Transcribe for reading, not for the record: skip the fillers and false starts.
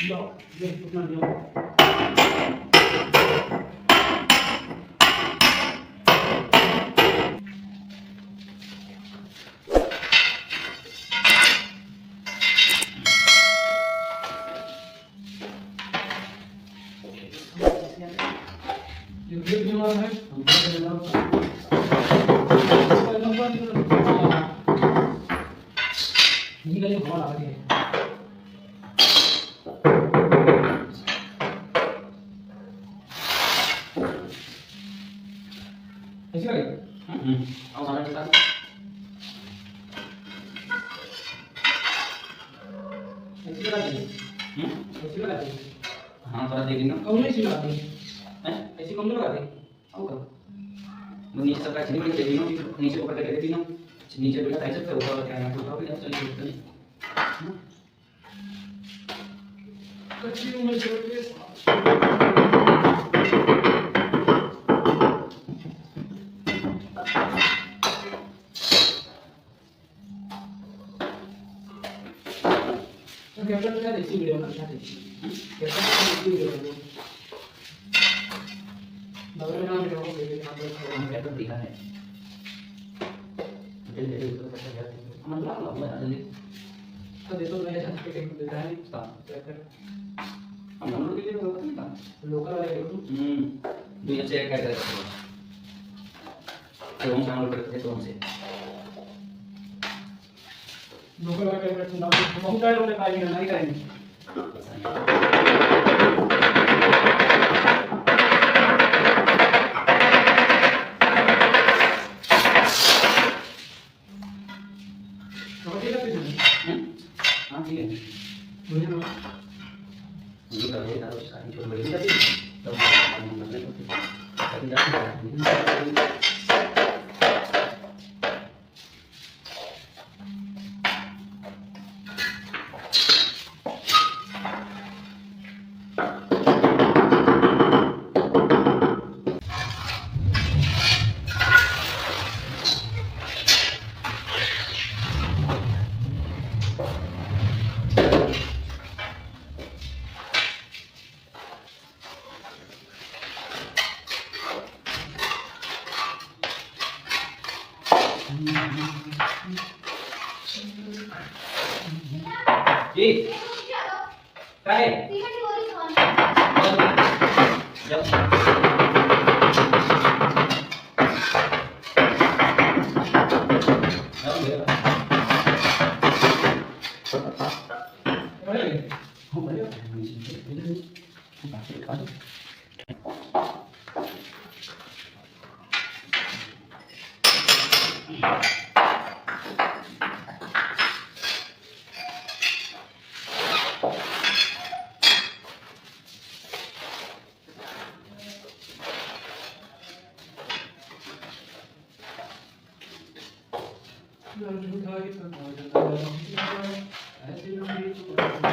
low ये कितना दिया ये बीमार है हम नहीं गए हवा लगा दिए ऐसे लगे आओ सारा चला ऐसे लगा दे ऐसे लगा दे हां थोड़ा देख लेना कौन ऐसे लगा दे हैं ऐसे कौन लगा दे आओ कर नीचे सबका चीनी के देना नीचे ऊपर करके देना नीचे बेटा ऐसे पे ऊपर क्या है ऊपर भी चल चल कच्ची उम्र छोड़ के कैमरा लगा दे इसी वीडियो में लगा दे कैमरा लगा इसी वीडियो में बगल में नाम वीडियो को भेज देना हम कैमरा दिखा है मुझे ले लो तो कैसे जाते हम लगा लो मैं जल्दी तो दे तो मैं जान के टेक दे रहा है इसका हम लोग के लिए होता है ना लोकल वाले दो ये चेक कर रहे हैं तो हम डाउनलोड करते हैं तो हमसे लोकल वाले कैमरा से बहुत सारे लोग पाएंगे नहीं करेंगे हां ठीक है मुझे ना ये कर रहे हैं सारी छोड़ बड़ी जाती तो हम करने को जी क्या है ऐसे